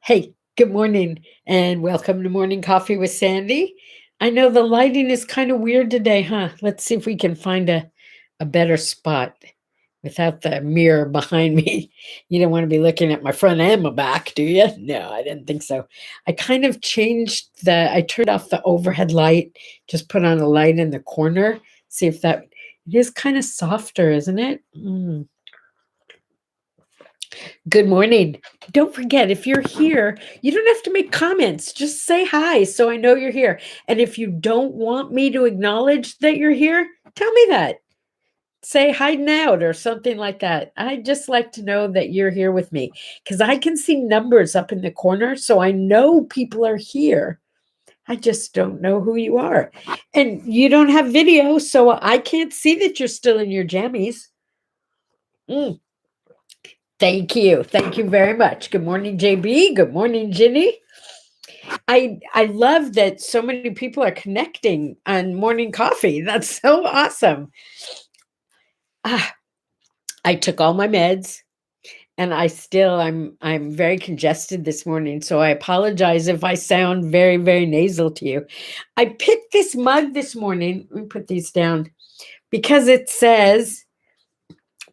Hey, good morning and welcome to Morning Coffee with Sandy. I know the lighting is kind of weird today, huh? Let's see if we can find a better spot without the mirror behind me. You don't want to be looking at my front and my back, do you? No, I didn't think so. I kind of I turned off the overhead light, just put on a light in the corner. See if that, it is kind of softer, isn't it? Good morning. Don't forget, if you're here, you don't have to make comments. Just say hi so I know you're here. And if you don't want me to acknowledge that you're here, tell me that. Say hiding out or something like that. I just like to know that you're here with me because I can see numbers up in the corner. So I know people are here. I just don't know who you are. And you don't have video, so I can't see that you're still in your jammies. Mm. Thank you. Thank you very much. Good morning, JB. Good morning, Ginny. I love that so many people are connecting on morning coffee. That's so awesome. Ah, I took all my meds and I'm very congested this morning. So I apologize if I sound very, very nasal to you. I picked this mug this morning. Let me put these down because it says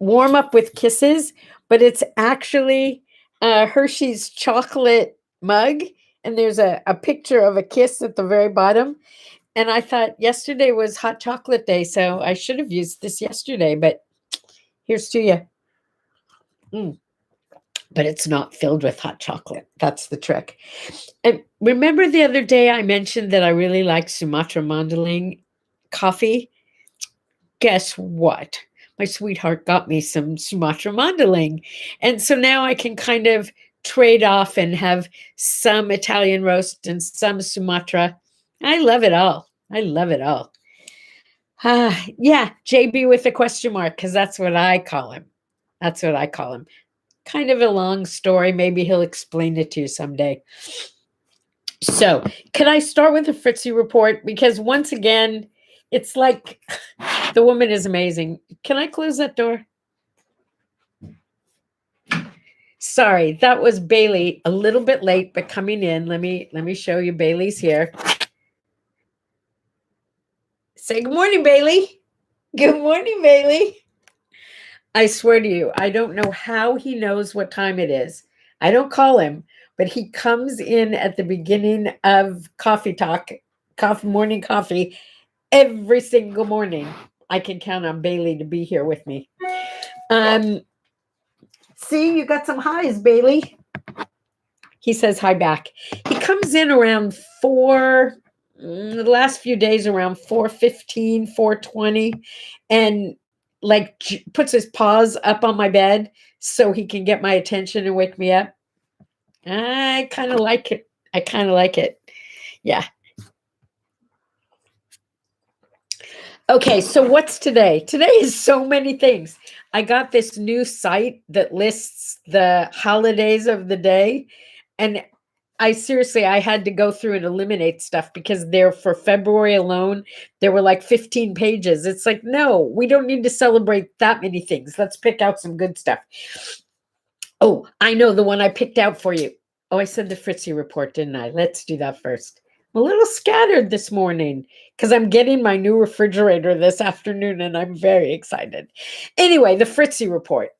warm up with kisses, but it's actually a Hershey's chocolate mug. And there's a picture of a kiss at the very bottom. And I thought yesterday was hot chocolate day, so I should have used this yesterday, but here's to you. But it's not filled with hot chocolate. That's the trick. And remember the other day I mentioned that I really like Sumatra Mandaling coffee? Guess what? My sweetheart got me some Sumatra Mandaling. And so now I can kind of trade off and have some Italian roast and some Sumatra. I love it all. I love it all. Yeah, JB with a question mark, because that's what I call him. That's what I call him. Kind of a long story. Maybe he'll explain it to you someday. So, can I start with a Fritzi report? Because once again, it's like the woman is amazing. Can I close that door? Sorry, that was Bailey, a little bit late, but coming in. Let me show you Bailey's here. Say good morning, Bailey. Good morning, Bailey. I swear to you, I don't know how he knows what time it is. I don't call him, but he comes in at the beginning of coffee talk, morning coffee, every single morning. I can count on Bailey to be here with me. See, you got some highs, Bailey. He says hi back. He comes in around the last few days around 4:15, 4:20, and like puts his paws up on my bed so he can get my attention and wake me up. I kind of like it. I kind of like it. Yeah. Okay, so what's today? Today is so many things. I got this new site that lists the holidays of the day, and I had to go through and eliminate stuff because there for February alone, there were like 15 pages. It's like, no, we don't need to celebrate that many things. Let's pick out some good stuff. Oh, I know the one I picked out for you. Oh, I said the Fritzi report, didn't I? Let's do that first. I'm a little scattered this morning because I'm getting my new refrigerator this afternoon and I'm very excited. Anyway, the Fritzi report.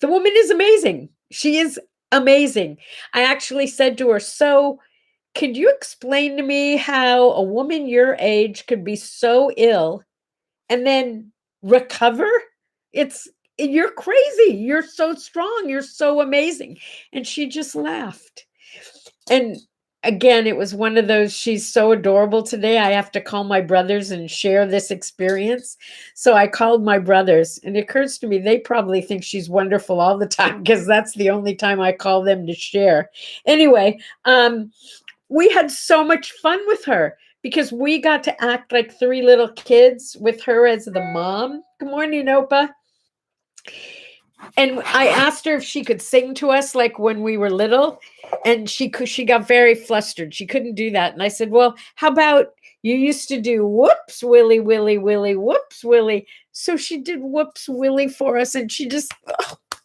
The woman is amazing. She is amazing. I actually said to her, so could you explain to me how a woman your age could be so ill and then recover? You're crazy. You're so strong. You're so amazing. And she just laughed. And again, it was one of those, she's so adorable today. I have to call my brothers and share this experience. So I called my brothers, and it occurs to me they probably think she's wonderful all the time because that's the only time I call them to share. Anyway, we had so much fun with her because we got to act like three little kids with her as the mom. Good morning, Opa. And I asked her if she could sing to us like when we were little, and she got very flustered. She couldn't do that. And I said, well, how about you used to do whoops, Willie, Willie, Willie, whoops, Willie. So she did whoops, Willie for us. And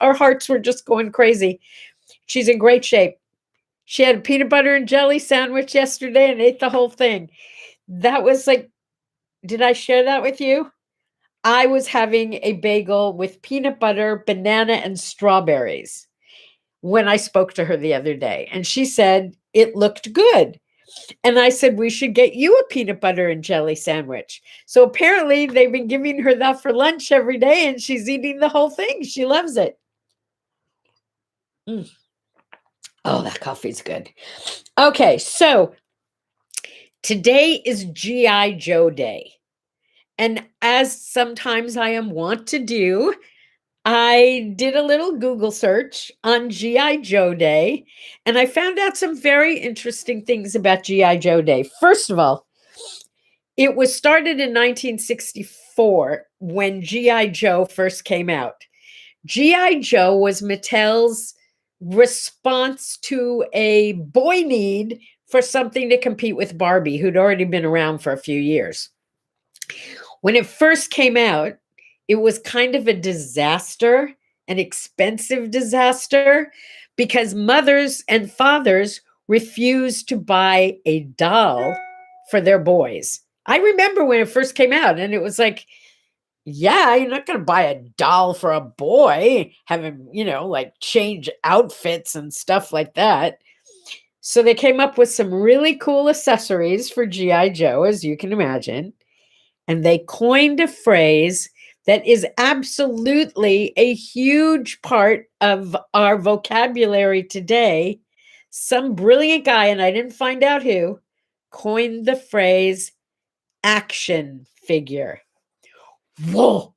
our hearts were just going crazy. She's in great shape. She had a peanut butter and jelly sandwich yesterday and ate the whole thing. That was like, did I share that with you? I was having a bagel with peanut butter, banana, and strawberries when I spoke to her the other day. And she said it looked good. And I said, we should get you a peanut butter and jelly sandwich. So apparently they've been giving her that for lunch every day and she's eating the whole thing. She loves it. Mm. Oh, that coffee's good. Okay, so today is G.I. Joe Day. And as sometimes I am wont to do, I did a little Google search on G.I. Joe Day, and I found out some very interesting things about G.I. Joe Day. First of all, it was started in 1964 when G.I. Joe first came out. G.I. Joe was Mattel's response to a boy need for something to compete with Barbie, who'd already been around for a few years. When it first came out, it was kind of a disaster, an expensive disaster, because mothers and fathers refused to buy a doll for their boys. I remember when it first came out, and it was like, yeah, you're not going to buy a doll for a boy, have him, like change outfits and stuff like that. So they came up with some really cool accessories for G.I. Joe, as you can imagine. And they coined a phrase that is absolutely a huge part of our vocabulary today. Some brilliant guy, and I didn't find out who, coined the phrase action figure. Whoa.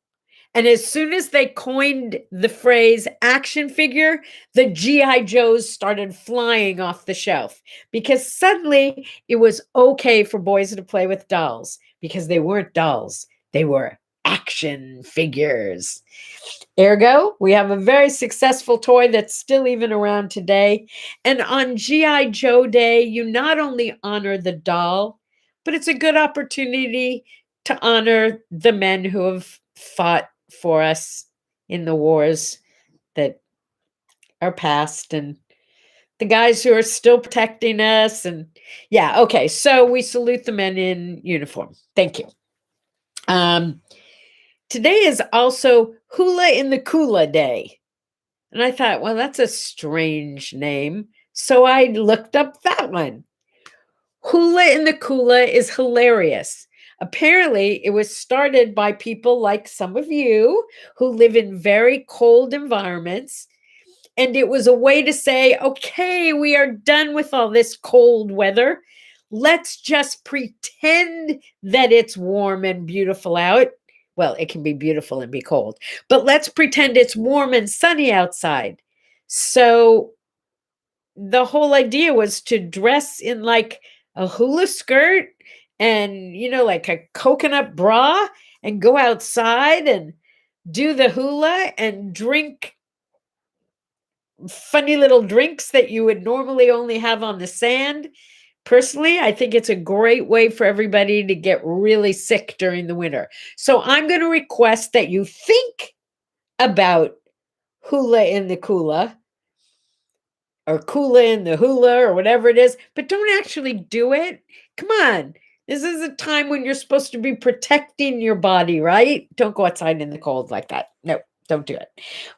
And as soon as they coined the phrase action figure, the G.I. Joes started flying off the shelf because suddenly it was okay for boys to play with dolls because they weren't dolls. They were action figures. Ergo, we have a very successful toy that's still even around today. And on G.I. Joe Day, you not only honor the doll, but it's a good opportunity to honor the men who have fought for us in the wars that are past and the guys who are still protecting us. And yeah, okay. So we salute the men in uniform. Thank you. Today is also Hula in the Kula Day. And I thought, well, that's a strange name. So I looked up that one. Hula in the Kula is hilarious. Apparently, it was started by people like some of you who live in very cold environments. And it was a way to say, okay, we are done with all this cold weather. Let's just pretend that it's warm and beautiful out. Well, it can be beautiful and be cold, but let's pretend it's warm and sunny outside. So the whole idea was to dress in like a hula skirt and, like a coconut bra and go outside and do the hula and drink funny little drinks that you would normally only have on the sand. Personally, I think it's a great way for everybody to get really sick during the winter. So I'm going to request that you think about hula in the kula or kula in the hula or whatever it is, but don't actually do it. Come on. This is a time when you're supposed to be protecting your body, right? Don't go outside in the cold like that. No, don't do it.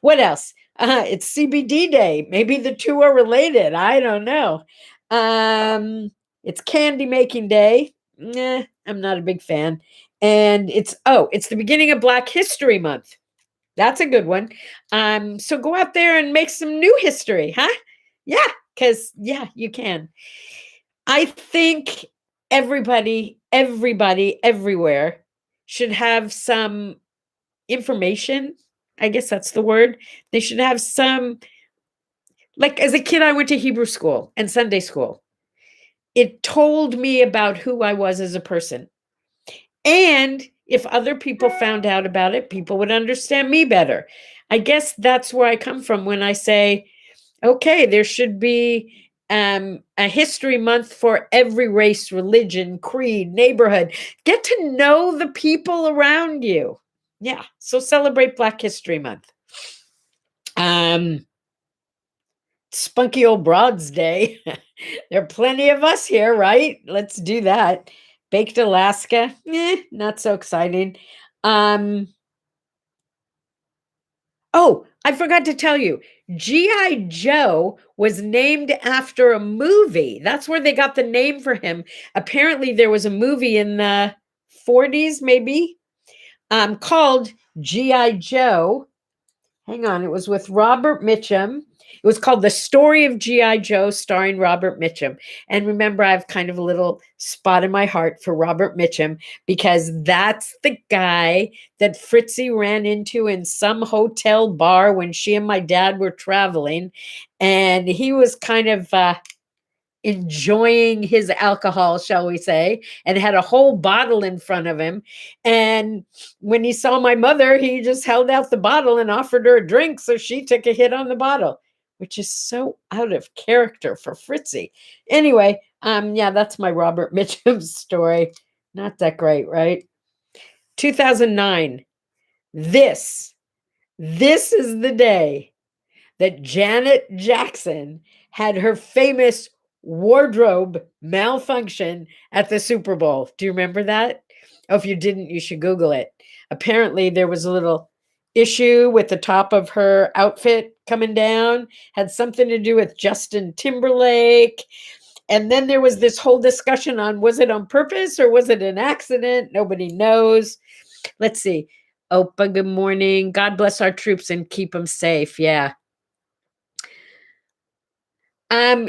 What else? It's CBD day. Maybe the two are related. I don't know. It's candy making day. Nah, I'm not a big fan. And it's the beginning of Black History Month. That's a good one. So go out there and make some new history, huh? Yeah, because you can. I think everybody everywhere should have some information. I guess that's the word. They should have some, like as a kid, I went to Hebrew school and Sunday school. It told me about who I was as a person. And if other people found out about it, people would understand me better. I guess that's where I come from when I say, okay, there should be a history month for every race, religion, creed, neighborhood. Get to know the people around you. Yeah, so celebrate Black History Month. Spunky Old Broads Day. There are plenty of us here, right? Let's do that. Baked Alaska, not so exciting. Um, oh, I forgot to tell you, G.I. Joe was named after a movie. That's where they got the name for him. Apparently, there was a movie in the 40s, maybe, called G.I. Joe. Hang on, it was with Robert Mitchum. It was called The Story of G.I. Joe, starring Robert Mitchum. And remember, I have kind of a little spot in my heart for Robert Mitchum because that's the guy that Fritzi ran into in some hotel bar when she and my dad were traveling. And he was kind of enjoying his alcohol, shall we say, and had a whole bottle in front of him. And when he saw my mother, he just held out the bottle and offered her a drink. So she took a hit on the bottle, which is so out of character for Fritzi. Anyway, yeah, that's my Robert Mitchum story. Not that great, right? 2009. This is the day that Janet Jackson had her famous wardrobe malfunction at the Super Bowl. Do you remember that? Oh, if you didn't, you should Google it. Apparently, there was a little issue with the top of her outfit coming down, had something to do with Justin Timberlake. And then there was this whole discussion on was it on purpose or was it an accident? Nobody knows. Let's see. Opa, good morning. God bless our troops and keep them safe. Yeah.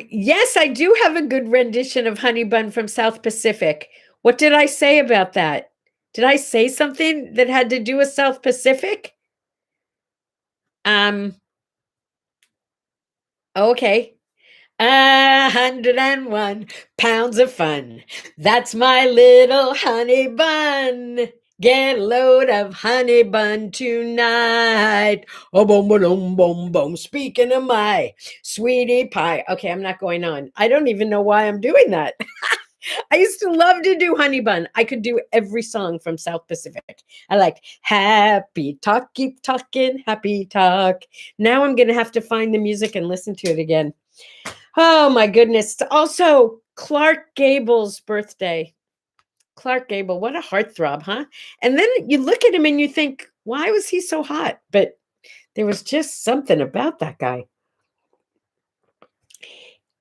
Yes, I do have a good rendition of Honey Bun from South Pacific. What did I say about that? Did I say something that had to do with South Pacific? Um, okay. 101 pounds of fun. That's my little honey bun. Get a load of honey bun tonight. Oh, boom, boom, boom, boom. Speaking of my sweetie pie. Okay, I'm not going on. I don't even know why I'm doing that. I used to love to do Honey Bun. I could do every song from South Pacific. I like Happy Talk, keep talking, happy talk. Now I'm going to have to find the music and listen to it again. Oh my goodness. Also, Clark Gable's birthday. Clark Gable, what a heartthrob, huh? And then you look at him and you think, why was he so hot? But there was just something about that guy.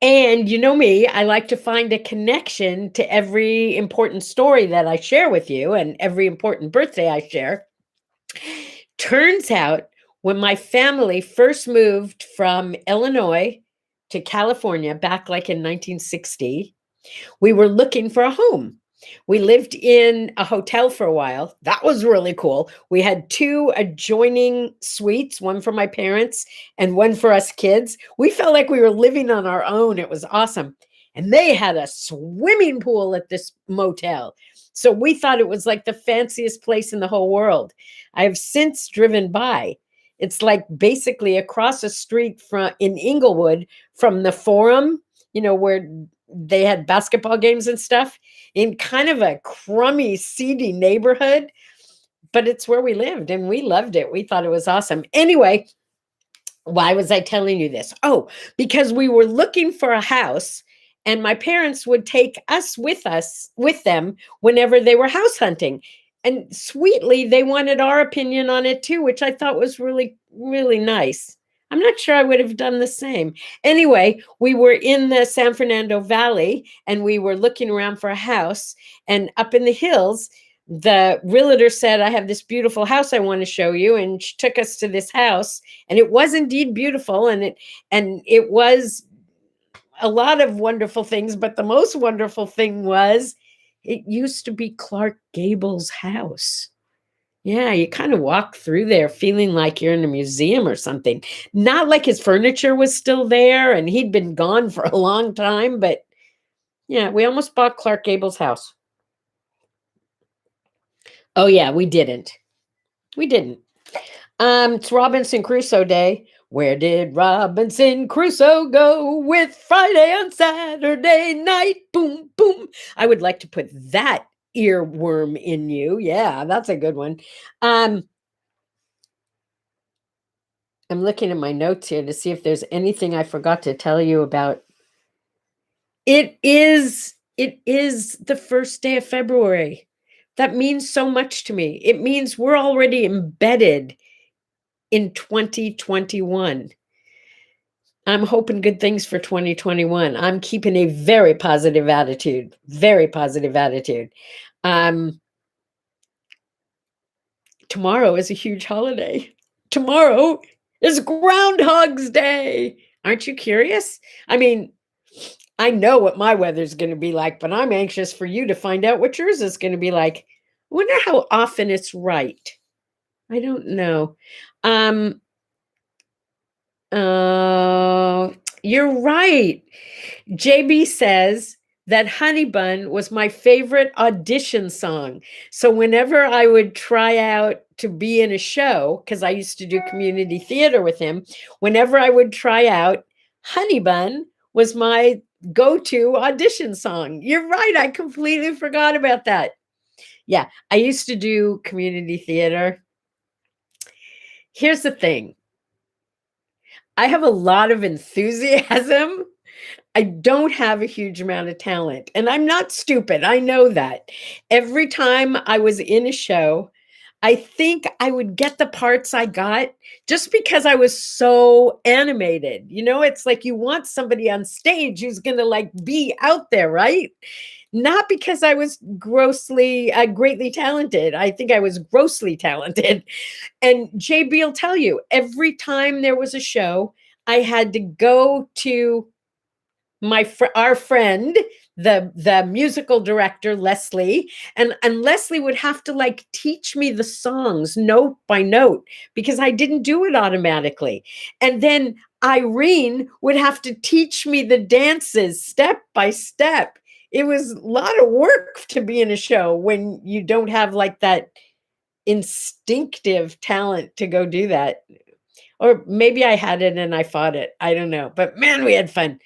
And you know me, I like to find a connection to every important story that I share with you and every important birthday I share. Turns out, when my family first moved from Illinois to California back like in 1960, we were looking for a home. We lived in a hotel for a while. That was really cool. We had two adjoining suites, one for my parents and one for us kids. We felt like we were living on our own. It was awesome. And they had a swimming pool at this motel. So we thought it was like the fanciest place in the whole world. I have since driven by. It's like basically across the street from in Inglewood from the Forum, where they had basketball games and stuff in kind of a crummy, seedy neighborhood, but it's where we lived and we loved it. We thought it was awesome. Anyway, why was I telling you this? Oh, because we were looking for a house and my parents would take us with them whenever they were house hunting. And sweetly, they wanted our opinion on it too, which I thought was really, really nice. I'm not sure I would have done the same. Anyway, we were in the San Fernando Valley and we were looking around for a house. And up in the hills, the realtor said, I have this beautiful house I want to show you. And she took us to this house. And it was indeed beautiful. And it was a lot of wonderful things. But the most wonderful thing was it used to be Clark Gable's house. Yeah, you kind of walk through there feeling like you're in a museum or something. Not like his furniture was still there and he'd been gone for a long time, but yeah, we almost bought Clark Gable's house. Oh yeah, we didn't. We didn't. It's Robinson Crusoe Day. Where did Robinson Crusoe go with Friday on Saturday night? Boom, boom. I would like to put that earworm in you. Yeah, that's a good one. I'm looking at my notes here to see if there's anything I forgot to tell you about It is the first day of February. That means so much to me. It means we're already embedded in 2021. I'm hoping good things for 2021. I'm keeping a very positive attitude. Very positive attitude. Tomorrow is a huge holiday. Tomorrow is Groundhog's Day. Aren't you curious? I mean, I know what my weather's going to be like, but I'm anxious for you to find out what yours is going to be like. I wonder how often it's right. I don't know. Um, you're right. JB says that Honey Bun was my favorite audition song. So whenever I would try out to be in a show, because I used to do community theater with him, whenever I would try out, Honey Bun was my go-to audition song. You're right. I completely forgot about that. Yeah, I used to do community theater. Here's the thing. I have a lot of enthusiasm. I don't have a huge amount of talent, and I'm not stupid. I know that. Every time I was in a show, I think I would get the parts I got just because I was so animated. You know, it's like you want somebody on stage who's going to like be out there, right? Not because I was greatly talented. I think I was grossly talented. And JB will tell you, every time there was a show, I had to go to our friend, the musical director Leslie, and Leslie would have to like teach me the songs note by note because I didn't do it automatically. And then Irene would have to teach me the dances step by step. It was a lot of work to be in a show when you don't have like that instinctive talent to go do that. Or maybe I had it and I fought it. I don't know. But man, we had fun.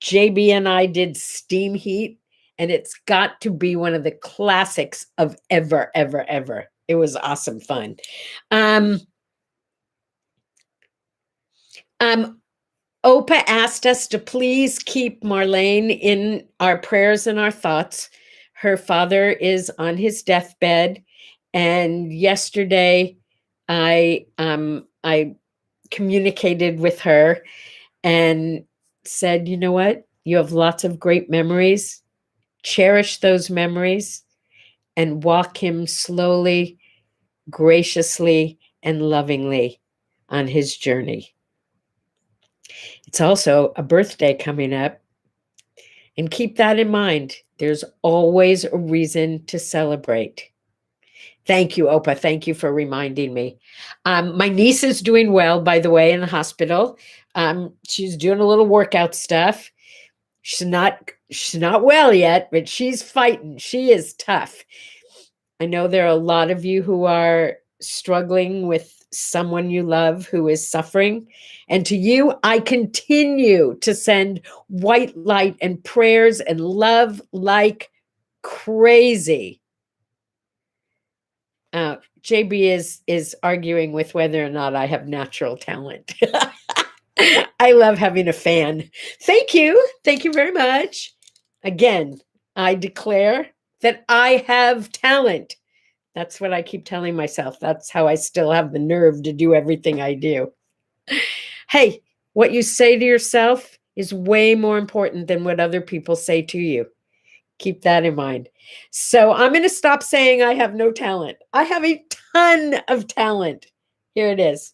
JB and I did Steam Heat, and it's got to be one of the classics of ever, ever, ever. It was awesome fun. Opa asked us to please keep Marlene in our prayers and our thoughts. Her father is on his deathbed, and yesterday I communicated with her and said, you know what? You have lots of great memories. Cherish those memories and walk him slowly, graciously, and lovingly on his journey. It's also a birthday coming up. And keep that in mind. There's always a reason to celebrate. Thank you, Opa. Thank you for reminding me. My niece is doing well, by the way, in the hospital. She's doing a little workout stuff. She's not well yet, but she's fighting. She is tough. I know there are a lot of you who are struggling with someone you love who is suffering. And to you, I continue to send white light and prayers and love like crazy. JB is arguing with whether or not I have natural talent. I love having a fan. Thank you. Thank you very much. Again, I declare that I have talent. That's what I keep telling myself. That's how I still have the nerve to do everything I do. Hey, what you say to yourself is way more important than what other people say to you. Keep that in mind. So I'm going to stop saying I have no talent. I have a ton of talent. Here it is.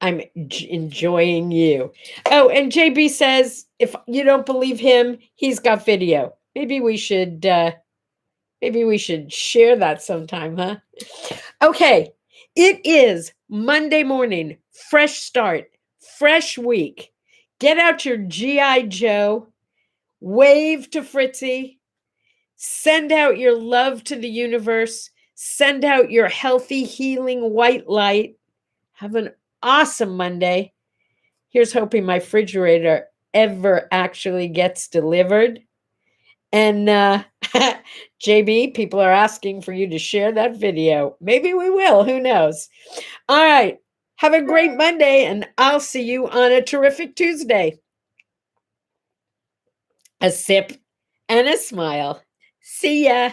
I'm enjoying you. Oh, and JB says, if you don't believe him, he's got video. Maybe we should share that sometime, huh? Okay. It is Monday morning, fresh start, fresh week. Get out your G.I. Joe, wave to Fritzi, send out your love to the universe, send out your healthy, healing white light. Have an awesome Monday. Here's hoping my refrigerator ever actually gets delivered. And JB, people are asking for you to share that video. Maybe we will. Who knows? All right. Have a great Monday, and I'll see you on a terrific Tuesday. a sip, and a smile. See ya.